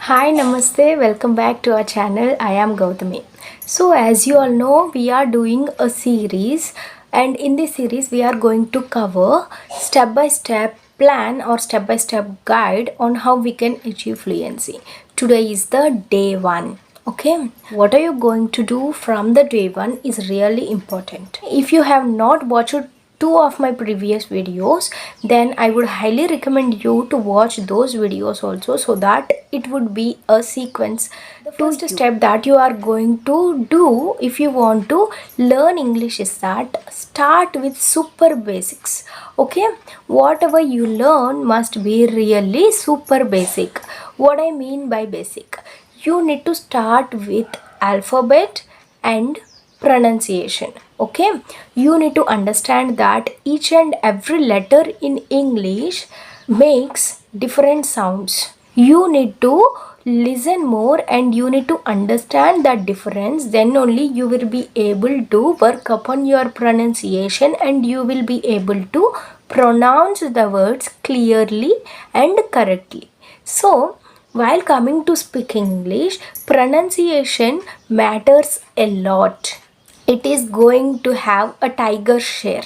Hi, Namaste. Welcome back to our channel. I am Gowthami. So, as you all know, we are doing a series, and in this series, we are going to cover step by step plan or step by step guide on how we can achieve fluency. Today is the day one. Okay, what are you going to do from the day one is really important. If you have not watched two of my previous videos, then I would highly recommend you to watch those videos also, so that it would be a sequence. The first step that you are going to do if you want to learn English is that start with super basics. Okay, whatever you learn must be really super basic. What I mean by basic, you need to start with alphabet and pronunciation. Okay, you need to understand that each and every letter in English makes different sounds. You need to listen more and you need to understand that difference, then only you will be able to work upon your pronunciation and you will be able to pronounce the words clearly and correctly. So while coming to speaking English, pronunciation matters a lot. It is going to have a tiger share.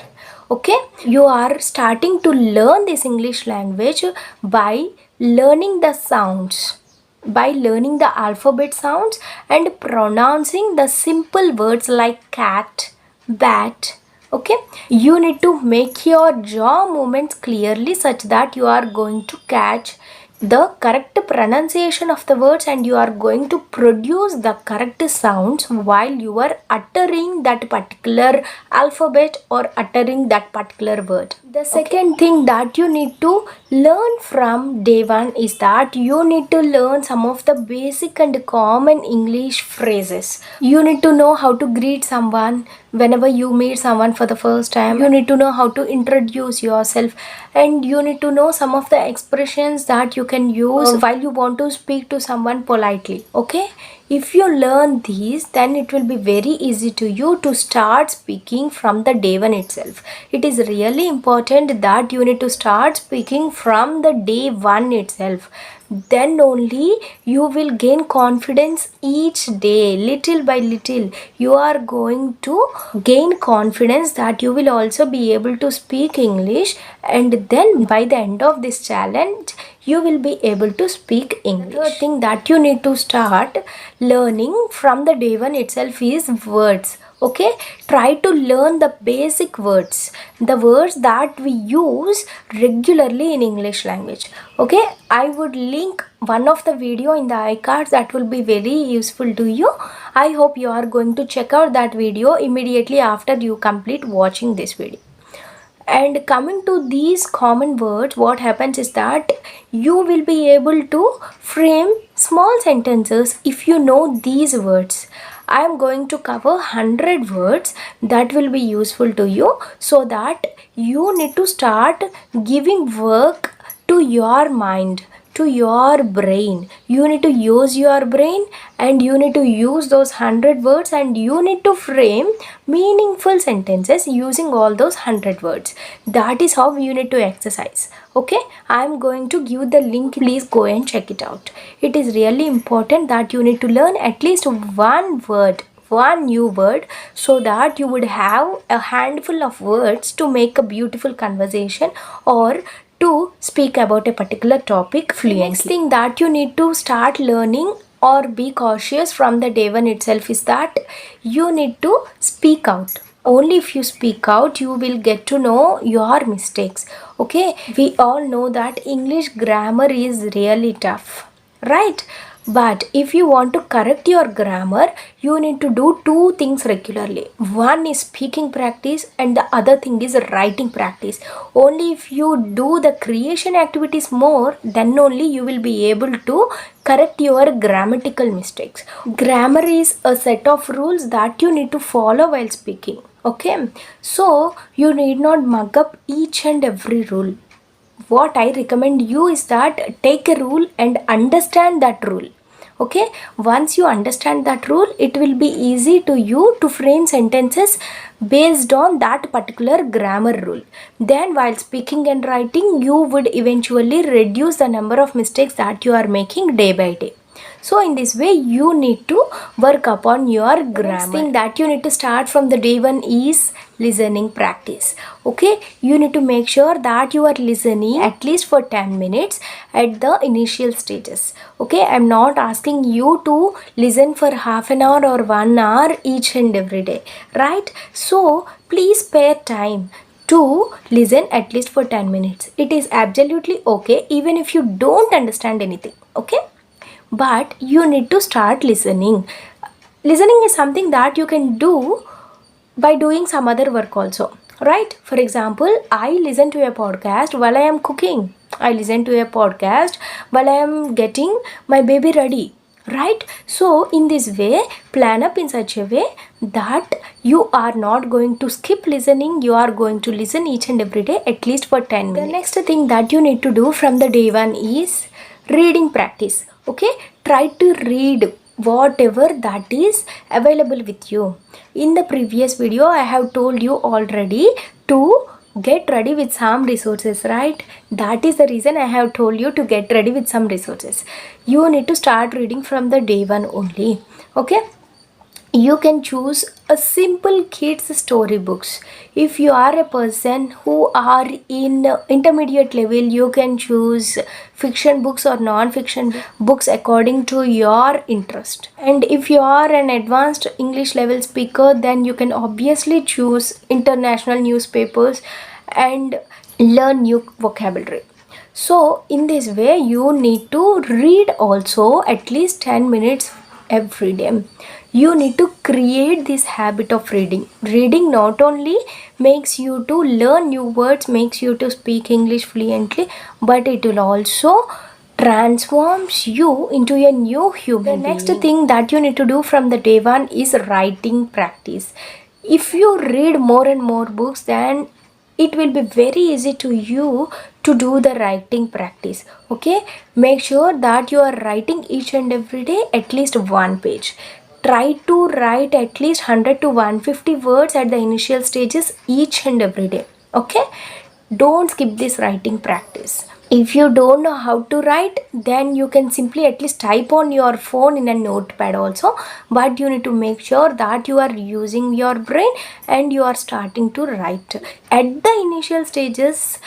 Okay, you are starting to learn this English language by learning the sounds, by learning the alphabet sounds and pronouncing the simple words like cat, bat. Okay, you need to make your jaw movements clearly such that you are going to catch the correct pronunciation of the words and you are going to produce the correct sounds while you are uttering that particular alphabet or uttering that particular word. The second thing that you need to learn from day one is that you need to learn some of the basic and common English phrases. You need to know how to greet someone whenever you meet someone for the first time. You need to know how to introduce yourself, and you need to know some of the expressions that you can use while you want to speak to someone politely. Okay, if you learn these, then it will be very easy to you to start speaking from the day one itself. It is really important that you need to start speaking from the day one itself. Then only you will gain confidence each day. Little by little you are going to gain confidence that you will also be able to speak English, and then by the end of this challenge you will be able to speak English. The third thing that you need to start learning from the day one itself is words. Okay, try to learn the basic words, the words that we use regularly in English language. Okay, I would link one of the video in the iCards that will be very useful to you. I hope you are going to check out that video immediately after you complete watching this video. And coming to these common words, what happens is that you will be able to frame small sentences if you know these words. I am going to cover 100 words that will be useful to you, so that you need to start giving work to your mind, to your brain. You need to use your brain and you need to use those 100 words and you need to frame meaningful sentences using all those 100 words. That is how you need to exercise. Okay, I am going to give the link. Please go and check it out. It is really important that you need to learn at least one word, one new word, so that you would have a handful of words to make a beautiful conversation or to speak about a particular topic fluently. Next thing that you need to start learning or be cautious from the day one itself is that you need to speak out. Only if you speak out you will get to know your mistakes. Okay, we all know that English grammar is really tough, right? But if you want to correct your grammar, you need to do two things regularly. One is speaking practice and the other thing is writing practice. Only if you do the creation activities more, then only you will be able to correct your grammatical mistakes. Grammar is a set of rules that you need to follow while speaking. Okay, so you need not mug up each and every rule. What I recommend you is that take a rule and understand that rule. Okay, once you understand that rule, it will be easy to you to frame sentences based on that particular grammar rule. Then while speaking and writing, you would eventually reduce the number of mistakes that you are making day by day. So in this way you need to work upon your grammar. Next thing that you need to start from the day one is listening practice. Okay, you need to make sure that you are listening at least for 10 minutes at the initial stages. Okay, I'm not asking you to listen for half an hour or 1 hour each and every day, right? So please spare time to listen at least for 10 minutes. It is absolutely okay even if you don't understand anything. Okay, but you need to start listening. Listening is something that you can do by doing some other work also, right? For example, I listen to a podcast while I am cooking. I listen to a podcast while I am getting my baby ready, right? So in this way, plan up in such a way that you are not going to skip listening. You are going to listen each and every day at least for 10 minutes. The next thing that you need to do from the day one is reading practice. Okay, try to read whatever that is available with you. In the previous video I have told you already to get ready with some resources, right? That is the reason I have told you to get ready with some resources. You need to start reading from the day one only. Okay, you can choose a simple kids story books. If you are a person who are in intermediate level, you can choose fiction books or non-fiction books according to your interest. And if you are an advanced English level speaker, then you can obviously choose international newspapers and learn new vocabulary. So in this way you need to read also at least 10 minutes every day. You need to create this habit of reading. Reading not only makes you to learn new words, makes you to speak English fluently, but it will also transforms you into a new human. The next thing that you need to do from the day one is writing practice. If you read more and more books, then it will be very easy to you to do the writing practice. Okay, make sure that you are writing each and every day at least one page. Try to write at least 100 to 150 words at the initial stages each and every day. Okay, don't skip this writing practice. If you don't know how to write, then you can simply at least type on your phone in a notepad also, but you need to make sure that you are using your brain and you are starting to write at the initial stages.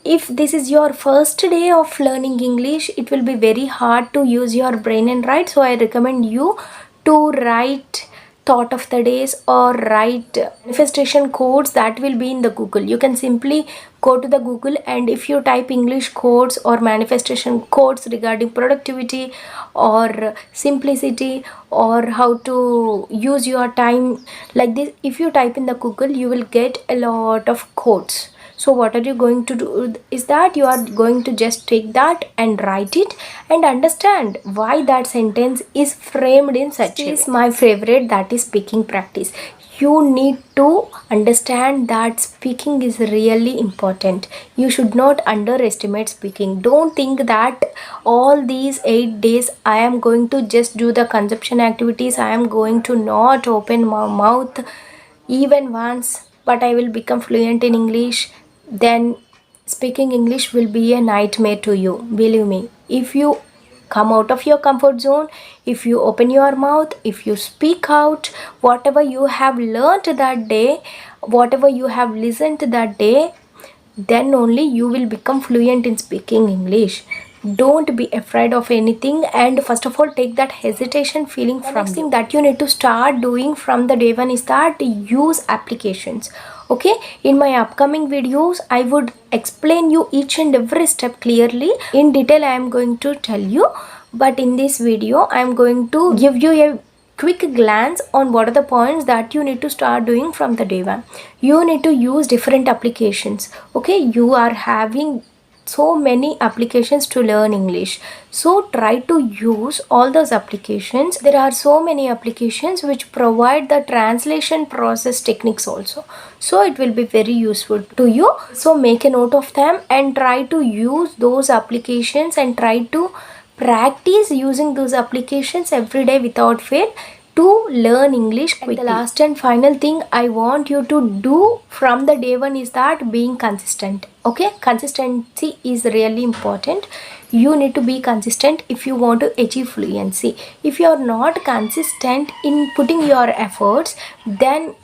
If this is your first day of learning English, it will be very hard to use your brain and write. So I recommend you to write thought of the days or write manifestation codes that will be in the Google. You can simply go to the Google, and if you type English codes or manifestation codes regarding productivity or simplicity or how to use your time like this, if you type in the Google, you will get a lot of codes. So what are you going to do is that you are going to just take that and write it and understand why that sentence is framed in such a way. This is my favorite, that is speaking practice. You need to understand that speaking is really important. You should not underestimate speaking. Don't think that all these 8 days I am going to just do the consumption activities. I am going to not open my mouth even once, but I will become fluent in English. Then speaking English will be a nightmare to you. Believe me, if you come out of your comfort zone, if you open your mouth, if you speak out whatever you have learned that day, whatever you have listened that day, then only you will become fluent in speaking English. Don't be afraid of anything, and first of all take that hesitation feeling from you. Next thing that you need to start doing from the day one is that use applications. Okay, in my upcoming videos I would explain you each and every step clearly. In detail I am going to tell you, but in this video I am going to give you a quick glance on what are the points that you need to start doing from the day one. You need to use different applications. Okay, you are having so many applications to learn English, so try to use all those applications. There are so many applications which provide the translation process techniques also, so it will be very useful to you. So make a note of them and try to use those applications and try to practice using those applications every day without fail to learn English quickly. And the last and final thing I want you to do from the day one is that being consistent. Okay, consistency is really important. You need to be consistent if you want to achieve fluency. If you are not consistent in putting your efforts, then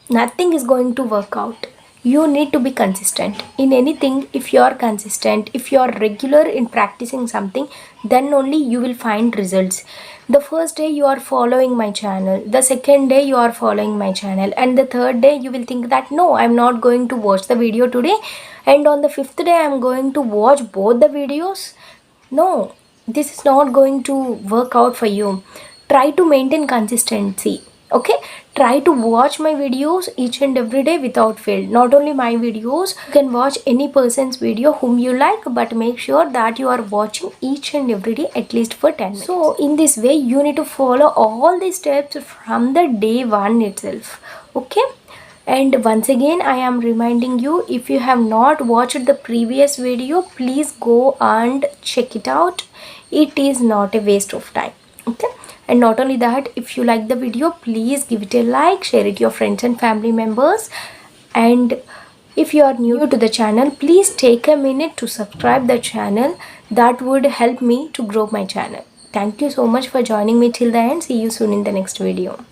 nothing is going to work out. You need to be consistent in anything. If you are consistent, if you are regular in practicing something, then only you will find results. The first day you are following my channel, the second day you are following my channel, and the third day you will think that no, I'm not going to watch the video today, and on the fifth day I'm going to watch both the videos. No, this is not going to work out for you. Try to maintain consistency. Okay, try to watch my videos each and every day without fail. Not only my videos, you can watch any person's video whom you like, but make sure that you are watching each and every day at least for 10 minutes. So in this way you need to follow all these steps from the day one itself. Okay, and once again I am reminding you, if you have not watched the previous video, please go and check it out. It is not a waste of time. Okay, and not only that, if you like the video, please give it a like, share it to your friends and family members, and if you are new to the channel, please take a minute to subscribe the channel. That would help me to grow my channel. Thank you so much for joining me till the end. See you soon in the next video.